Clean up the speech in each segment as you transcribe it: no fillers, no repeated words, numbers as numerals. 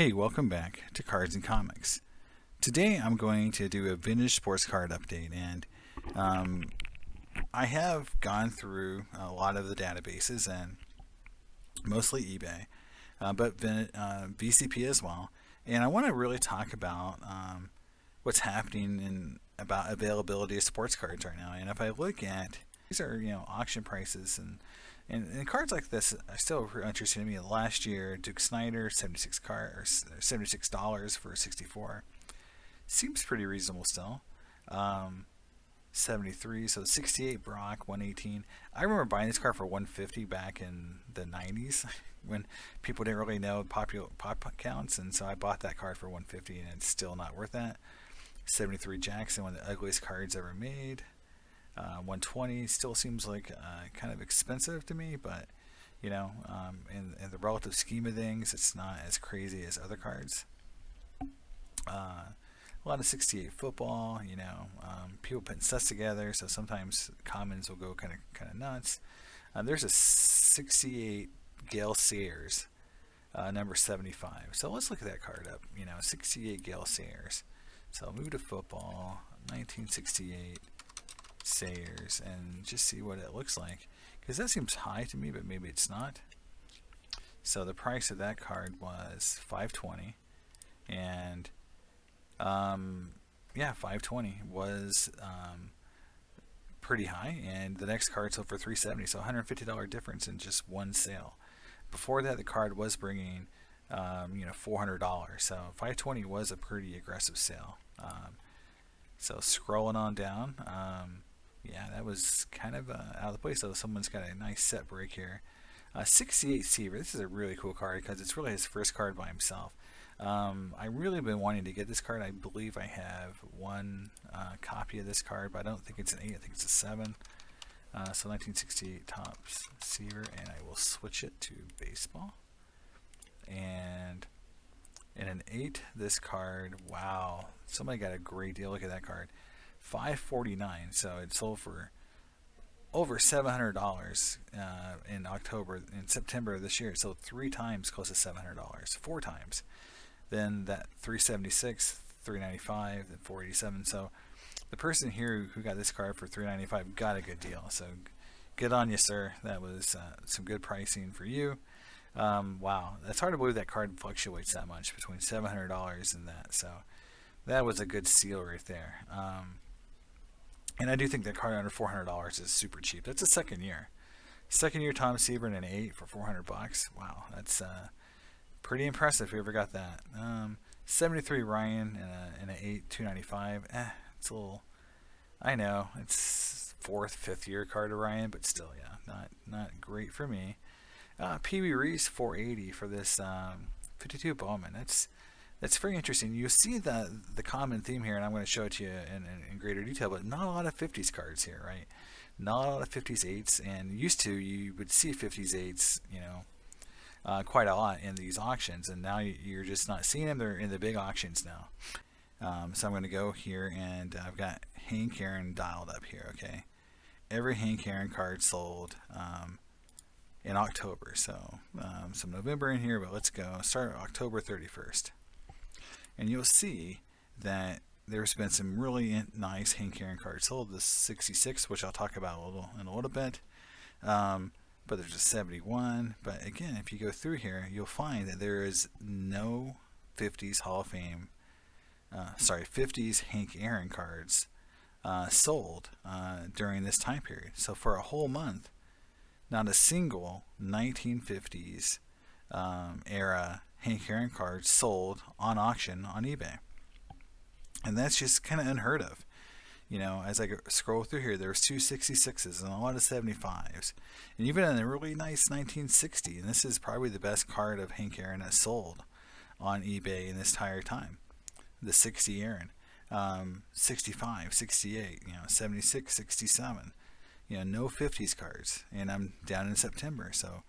Hey, welcome back to Cards and Comics. Today I'm going to do a vintage sports card update, and um, I have gone through a lot of the databases and mostly eBay, but VCP as well. And I want to really talk about what's happening in about availability of sports cards right now. And if I look at these are auction prices and cards like this are still interesting to me. Last year, Duke Snyder, $76 for 64. Seems pretty reasonable still. 73, so 68 Brock, 118. I remember buying this card for 150 back in the 90s when people didn't really know pop counts, and so I bought that card for 150, and it's still not worth that. 73 Jackson, one of the ugliest cards ever made. 120 still seems like kind of expensive to me, but in the relative scheme of things, it's not as crazy as other cards. A lot of 68 football, people putting sets together, so sometimes commons will go kind of nuts. There's a 68 Gale Sears, number 75. So let's look at that card up. 68 Gale Sears. So I'll move to football, 1968 Sayers, and just see what it looks like, because that seems high to me, but maybe it's not. So the price of that card was $520, and yeah, $520 was pretty high, and the next card sold for $370, so $150 difference in just one sale. Before that, the card was bringing $400, so $520 was a pretty aggressive sale. So scrolling on down, yeah, that was kind of out of the place. So someone's got a nice set break here. 68 Seaver. This is a really cool card because it's really his first card by himself. I really been wanting to get this card. I believe I have one copy of this card, but I don't think it's an 8. I think it's a 7. So 1968 Topps Seaver, and I will switch it to baseball. And in an 8, this card, wow, somebody got a great deal. Look at that card, $549. So it sold for over $700 in September of this year. It sold 3 times close to $700, 4 times. Then that 376, 395, then 487. So the person here who got this card for 395 got a good deal. So good on you, sir. That was some good pricing for you. Wow, that's hard to believe that card fluctuates that much between $700 and that. So that was a good steal right there. And I do think that card under $400 is super cheap. That's a second year Tom Seaver in an 8 for $400. Wow, that's pretty impressive. If you ever got that. 73 Ryan in an 8, $295. It's a little. I know it's 4th, 5th year card of Ryan, but still, yeah, not great for me. Pee Wee Reese, 480 for this 52 Bowman. That's very interesting. You see the common theme here, and I'm going to show it to you in greater detail, but not a lot of 50s cards here, right? Not a lot of 50s 8s, and used to you would see 50s 8s, quite a lot in these auctions, and now you're just not seeing them. They're in the big auctions now. So I'm going to go here, and I've got Hank Aaron dialed up here, okay? Every Hank Aaron card sold in October, so some November in here, but let's go start October 31st. And you'll see that there's been some really nice Hank Aaron cards sold. The 66, which I'll talk about in a little bit, but there's a 71. But again, if you go through here, you'll find that there is no 50s Hall of Fame, 50s Hank Aaron cards sold during this time period. So for a whole month, not a single 1950s era Hank Aaron card sold on auction on eBay. And that's just kind of unheard of. As I scroll through here, there's 2 66s and a lot of 75s. And even in a really nice 1960, and this is probably the best card of Hank Aaron that's sold on eBay in this entire time. The 60 Aaron. 65, 68, 76, 67. No 50s cards. And I'm down in September, so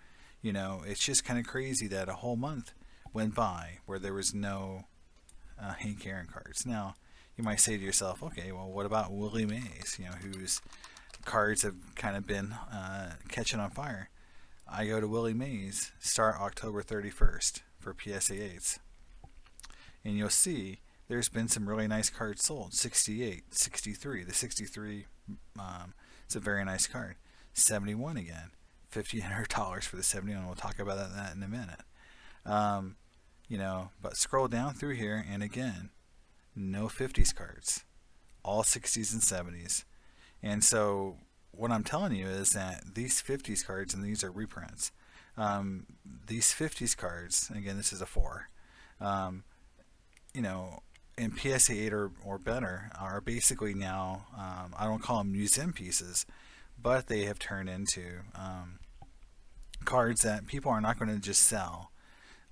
it's just kind of crazy that a whole month went by where there was no Hank Aaron cards. Now, you might say to yourself, okay, well, what about Willie Mays, whose cards have kind of been catching on fire? I go to Willie Mays, start October 31st for PSA 8s. and you'll see there's been some really nice cards sold. 68, 63. The 63, it's a very nice card. 71 again. $1,500 for the 71. We'll talk about that in a minute. But scroll down through here, and again, no 50s cards. All 60s and 70s. And so what I'm telling you is that these 50s cards, and these are reprints, these 50s cards, again, this is a 4, in PSA 8 or better, are basically now, I don't call them museum pieces, but they have turned into cards that people are not going to just sell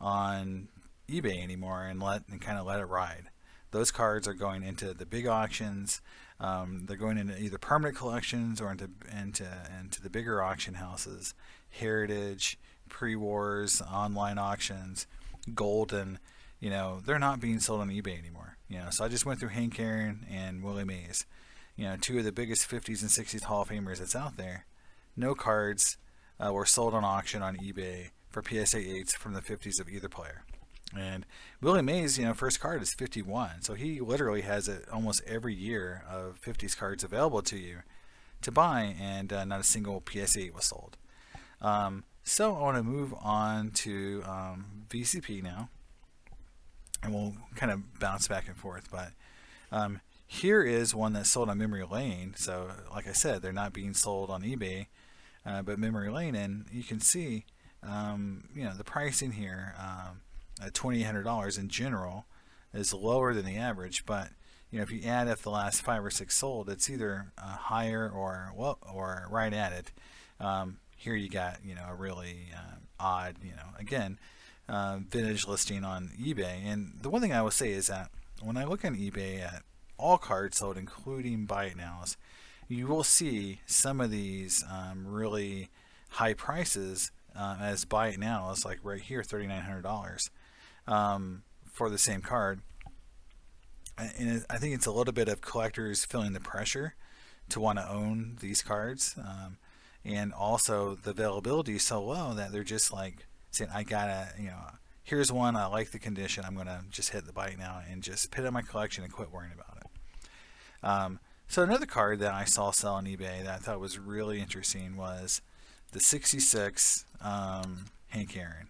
on eBay anymore and kind of let it ride. Those cards are going into the big auctions. They're going into either permanent collections or into the bigger auction houses, Heritage, pre-wars, online auctions, Golden. They're not being sold on eBay anymore. So I just went through Hank Aaron and Willie Mays, two of the biggest 50s and 60s Hall of Famers that's out there. No cards were sold on auction on eBay for PSA 8s from the 50s of either player. And Willie Mays, first card is 51, so he literally has almost every year of 50s cards available to you to buy, and not a single PSA 8 was sold. So I want to move on to VCP now, and we'll kind of bounce back and forth. But here is one that's sold on Memory Lane. So like I said, they're not being sold on eBay, but Memory Lane, and you can see the pricing here at $2,800 in general is lower than the average. But if you add up the last 5 or 6 sold, it's either higher or right at it. Here you got a really odd again vintage listing on eBay. And the one thing I will say is that when I look on eBay at all cards sold, including buy it nows, you will see some of these really high prices as buy it nows, like right here, $3,900 for the same card. And I think it's a little bit of collectors feeling the pressure to want to own these cards, and also the availability is so low that they're just like saying, I gotta, here's one, I like the condition, I'm gonna just hit the buy it now and just put it in my collection and quit worrying about it. So another card that I saw sell on eBay that I thought was really interesting was the 66 Hank Aaron.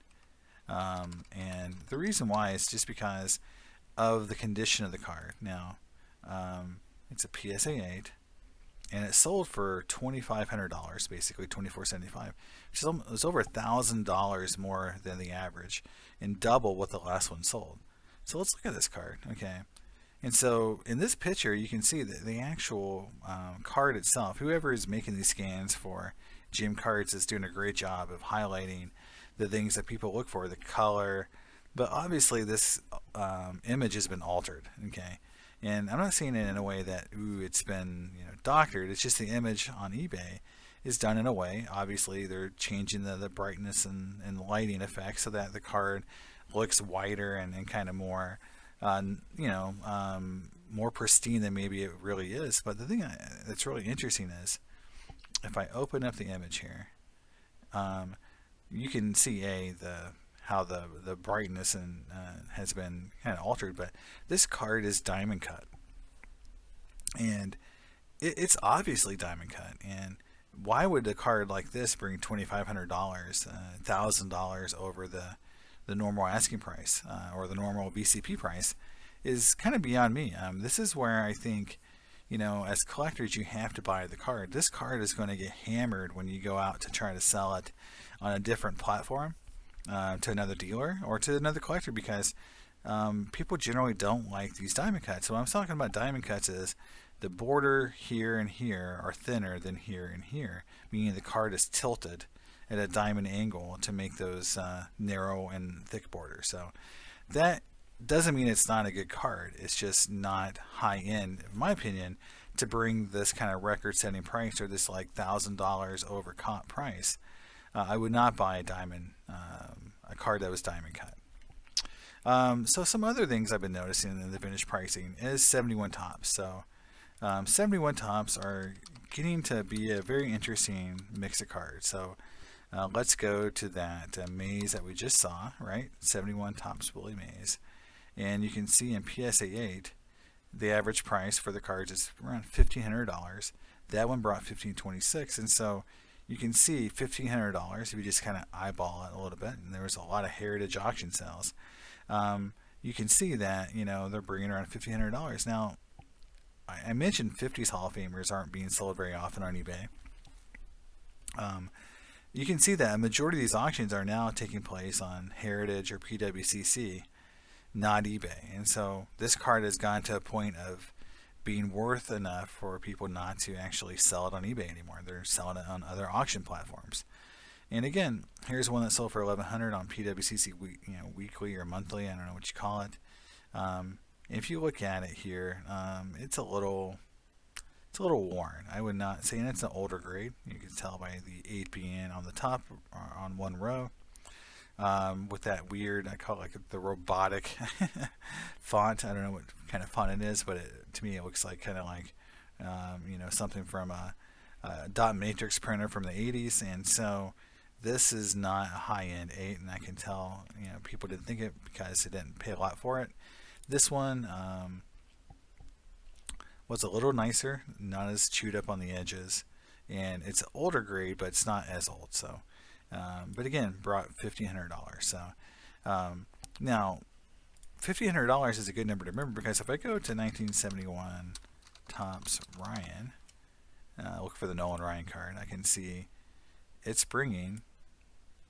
And the reason why is just because of the condition of the card. Now, it's a PSA 8, and it sold for $2,500, basically $2,475, which is over $1,000 more than the average, and double what the last one sold. So let's look at this card, okay? And so in this picture, you can see that the actual card itself, whoever is making these scans for Jim Cards is doing a great job of highlighting the things that people look for, the color. But obviously this image has been altered, okay? And I'm not saying it in a way that, it's been doctored. It's just the image on eBay is done in a way. Obviously they're changing the brightness and lighting effects so that the card looks whiter and kind of more more pristine than maybe it really is. But the thing that's really interesting is if I open up the image here, you can see how the brightness and has been kind of altered. But this card is diamond cut, and it's obviously diamond cut. And why would a card like this bring $2,500, $1,000 over the normal asking price or the normal VCP price is kind of beyond me. This is where I think, as collectors, you have to buy the card. This card is going to get hammered when you go out to try to sell it on a different platform to another dealer or to another collector, because people generally don't like these diamond cuts. So what I'm talking about diamond cuts is the border here and here are thinner than here and here, meaning the card is tilted at a diamond angle to make those narrow and thick borders. So that doesn't mean it's not a good card. It's just not high end, in my opinion, to bring this kind of record-setting price or this like $1,000 over comp price. I would not buy a card that was diamond cut. So some other things I've been noticing in the vintage pricing is 71 tops. So 71 tops are getting to be a very interesting mix of cards. So let's go to that maze that we just saw, right? 71 tops Willie Mays. And you can see in PSA 8, the average price for the cards is around $1,500. That one brought $1,526, and so you can see $1,500 if you just kind of eyeball it a little bit. And there was a lot of heritage auction sales. You can see that they're bringing around $1,500. Now, I mentioned 50s Hall of Famers aren't being sold very often on eBay. You can see that a majority of these auctions are now taking place on Heritage or PWCC, not eBay. And so this card has gone to a point of being worth enough for people not to actually sell it on eBay anymore. They're selling it on other auction platforms. And again, here's one that sold for $1,100 on PWCC, weekly or monthly. I don't know what you call it. If you look at it here, it's a little worn. I would not say it's an older grade. You can tell by the 8 being on the top or on one row. With that weird, I call it like the robotic font. I don't know what kind of font it is, but to me it looks like kind of like something from a dot matrix printer from the 80s. And so this is not a high-end 8, and I can tell people didn't think it because they didn't pay a lot for it. This one was a little nicer, not as chewed up on the edges, and it's an older grade, but it's not as old. So, but again, brought $1,500. So now, $1,500 is a good number to remember, because if I go to 1971 Topps Ryan, look for the Nolan Ryan card, I can see it's bringing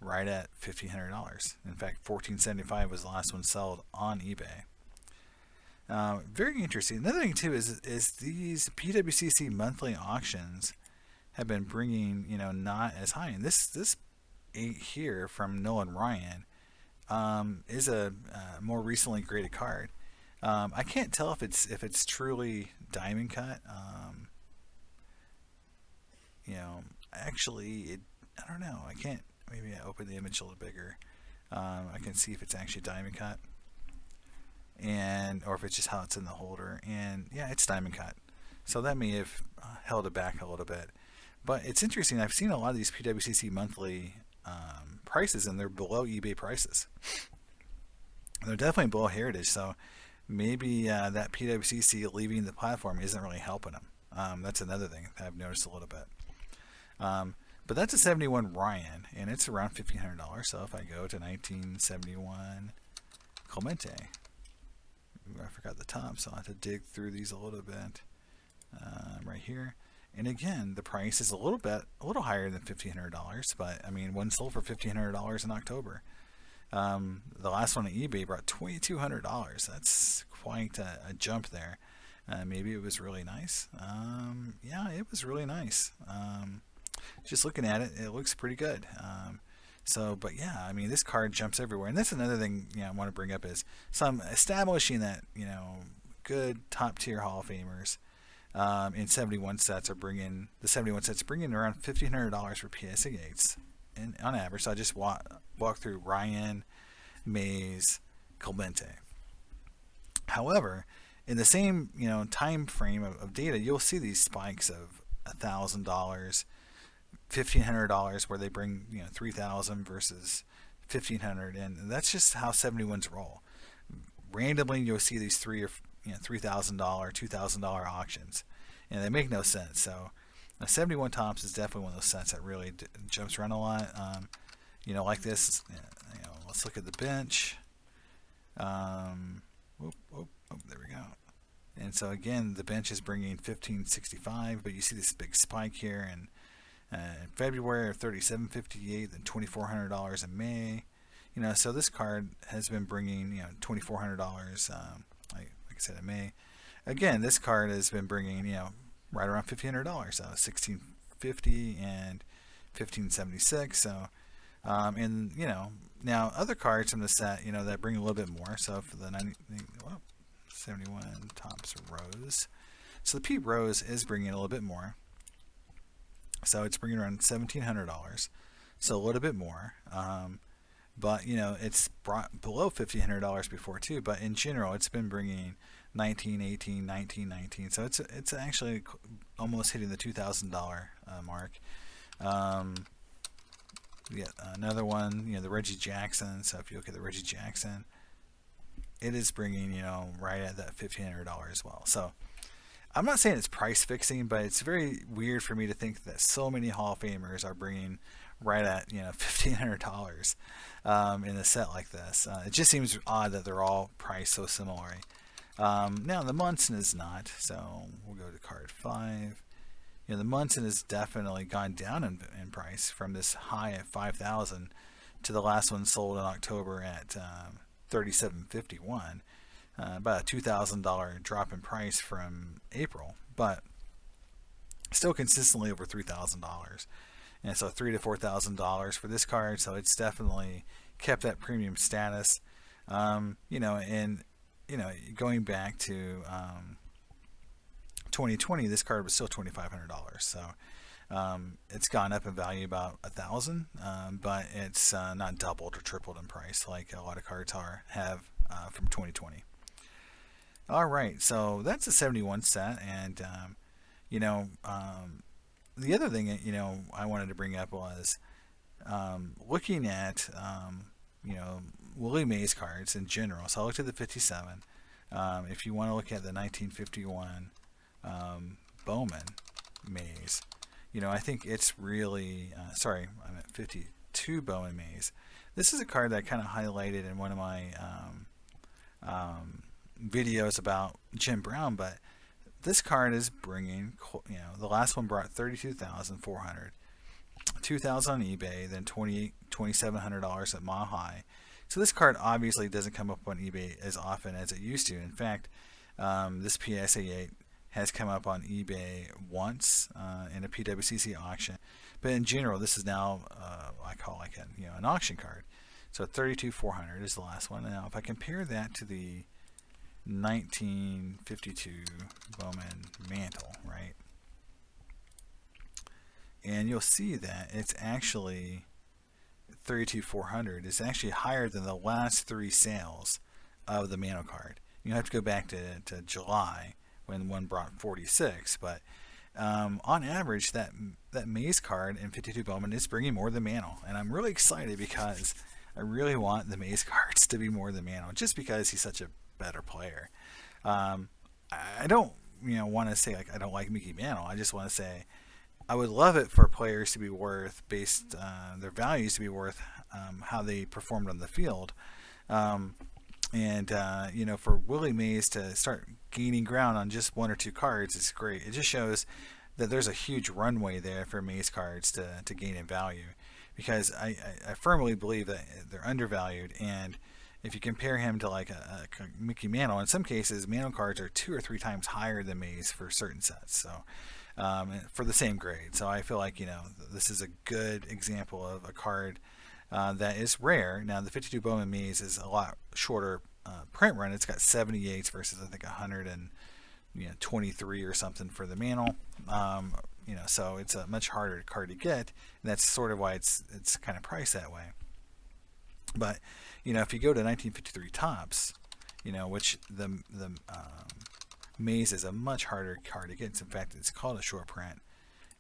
right at $1,500. In fact, $1,475 was the last one sold on eBay. Very interesting. Another thing too is these PWCC monthly auctions have been bringing not as high. And this 8 here from Nolan Ryan is a more recently graded card. I can't tell if it's truly diamond cut. Actually, I don't know. I can't. Maybe I open the image a little bigger. I can see if it's actually diamond cut, or if it's just how it's in the holder. And yeah, it's diamond cut, so that may have held it back a little bit. But it's interesting. I've seen a lot of these PWCC monthly prices, and they're below eBay prices. They're definitely below Heritage, so maybe that PWCC leaving the platform isn't really helping them. That's another thing that I've noticed a little bit. But that's a 71 Ryan, and it's around $1,500. So if I go to 1971 Clemente, I forgot the top, so I'll have to dig through these a little bit. Right here. And again, the price is a little higher than $1,500, but I mean, one sold for $1,500 in October. The last one on eBay brought $2,200. That's quite a jump there. Maybe it was really nice. Yeah, it was really nice. Just looking at it, it looks pretty good. But yeah, I mean, this card jumps everywhere. And that's another thing I want to bring up is some establishing that good top tier Hall of Famers in 71 sets are bringing around $1,500 for PSA 8s, and on average. So I just walk through Ryan, Maze, Clemente. However, in the same time frame of data, you'll see these spikes of $1,000, $1,500, where they bring $3,000 versus $1,500, and that's just how 71s roll. Randomly, you'll see these $3,000, $2,000 auctions, and they make no sense. So, 71 Topps is definitely one of those sets that really jumps around a lot. Like this. Let's look at the bench. There we go. And so again, the bench is bringing $1,565, but you see this big spike here in February of $3,758, then $2,400 in May. So this card has been bringing $2,400. Like I said, in May. Again, this card has been bringing right around $1,500, so $1,650 and $1,576. So now other cards from the set that bring a little bit more. So for the 71 Topps Rose, so the Pete Rose is bringing a little bit more. So it's bringing around $1,700, so a little bit more. But it's brought below $1,500 before too. But in general, it's been bringing $1,918, $1,919. So it's actually almost hitting the $2,000 mark. Another one, the Reggie Jackson. So if you look at the Reggie Jackson, it is bringing, right at that $1,500 as well. So I'm not saying it's price fixing, but it's very weird for me to think that so many Hall of Famers are bringing right at $1,500 in a set like this. It just seems odd that they're all priced so similarly. Now the Munson is not, so we'll go to card 5. The Munson has definitely gone down in price from this high at 5,000 to the last one sold in October at $3,751. About a $2,000 drop in price from April, but still consistently over $3,000. And so $3,000 to $4,000 for this card. So it's definitely kept that premium status. And going back to 2020, this card was still $2,500. So it's gone up in value about $1,000, but it's not doubled or tripled in price like a lot of cards have from 2020. All right, so that's a 71 set, and the other thing I wanted to bring up was looking at Willie Mays cards in general. So I looked at the 57. If you want to look at the 1951 Bowman Maze, I think it's really sorry, I'm at 52 Bowman Maze. This is a card that I kind of highlighted in one of my videos about Jim Brown, but this card is bringing, the last one brought $32,400, $2,000 on eBay, then $2,700 at Mile High. So this card obviously doesn't come up on eBay as often as it used to. In fact, this PSA 8 has come up on eBay once in a PWCC auction, but in general, this is now I call like an auction card. So $32,400 is the last one. Now, if I compare that to the 1952 Bowman Mantle, right? And you'll see that it's actually $32,400 is actually higher than the last 3 sales of the Mantle card. You have to go back to July when one brought 46, but on average, that Maze card in 52 Bowman is bringing more than Mantle, and I'm really excited because I really want the Maze cards to be more than Mantle, just because he's such a better player. I don't want to say like I don't like Mickey Mantle. I just want to say I would love it for players to be worth based their values to be worth how they performed on the field. For Willie Mays to start gaining ground on just 1 or 2 cards is great. It just shows that there's a huge runway there for Maze cards to gain in value, because I firmly believe that they're undervalued. And if you compare him to like a Mickey Mantle, in some cases Mantle cards are 2 or 3 times higher than Maze for certain sets. So for the same grade. So I feel like this is a good example of a card that is rare. Now the 52 Bowman Maze is a lot shorter print run. It's got 78s versus I think 123 or something for the Mantle. So it's a much harder card to get, and that's sort of why it's kind of priced that way. But if you go to 1953 Topps, which the Maze is a much harder card to get. In fact, it's called a short print.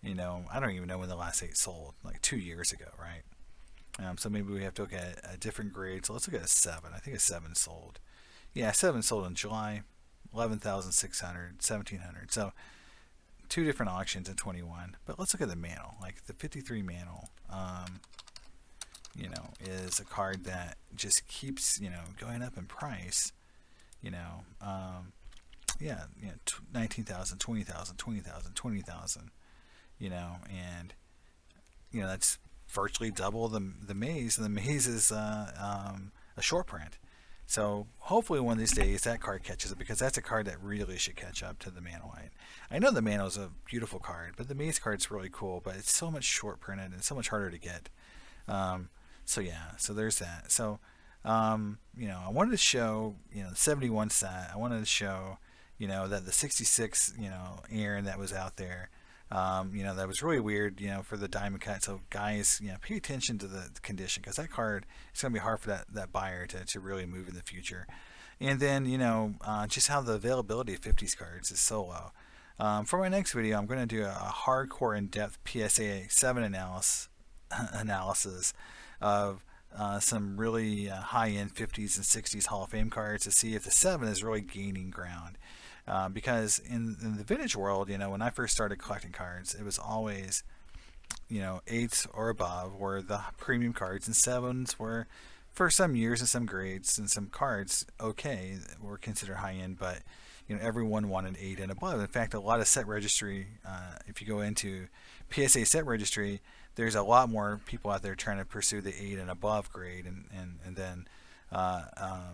I don't even know when the last 8 sold, like 2 years ago, right? So maybe we have to look at a different grade. So let's look at a 7. I think a 7 sold. Yeah, 7 sold in July, 11,600, 1,700. So 2 different auctions in 21. But let's look at the Mantle. Like the 53 Mantle, is a card that just keeps, going up in price. 19,000, 20,000, 20,000, 20,000. And that's virtually double the Maze, and the Maze is a short print. So hopefully one of these days that card catches up, because that's a card that really should catch up to the Mantle. I know the Mantle is a beautiful card, but the Maze card's really cool, but it's so much short printed and so much harder to get. So there's that. So I wanted to show the 71 set. I wanted to show that the 66 Aaron that was out there, that was really weird, for the diamond cut. So guys, pay attention to the condition, because that card, it's going to be hard for that buyer to really move in the future. And then, just how the availability of 50s cards is so low. For my next video, I'm going to do a hardcore in-depth PSA 7 analysis of some really high-end 50s and 60s Hall of Fame cards to see if the 7 is really gaining ground. Because in the vintage world, when I first started collecting cards, it was always, 8s or above were the premium cards, and 7s were, for some years and some grades and some cards, okay, were considered high-end, but everyone wanted 8 and above. In fact, a lot of set registry, if you go into PSA set registry, there's a lot more people out there trying to pursue the 8 and above grade, and then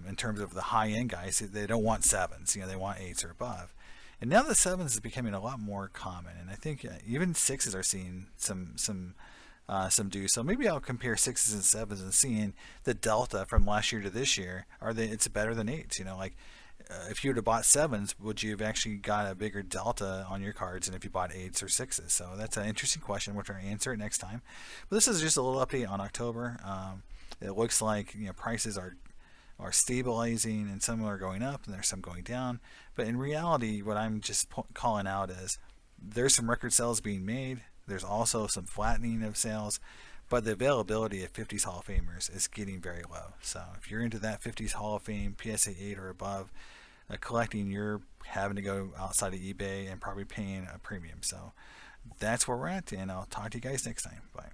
in terms of the high end guys, they don't want 7s, they want 8s or above. And now the 7s is becoming a lot more common, and I think even 6s are seeing some do. So maybe I'll compare 6s and 7s and seeing the delta from last year to this year. It's better than 8s? If you would have bought 7s, would you have actually got a bigger delta on your cards than if you bought 8s or 6s? So that's an interesting question. We're trying to answer it next time. But this is just a little update on October. It looks like prices are stabilizing, and some are going up and there's some going down. But in reality, what I'm just calling out is there's some record sales being made. There's also some flattening of sales, but the availability of 50s Hall of Famers is getting very low. So if you're into that 50s Hall of Fame, PSA 8 or above collecting, you're having to go outside of eBay and probably paying a premium. So that's where we're at, and I'll talk to you guys next time. Bye.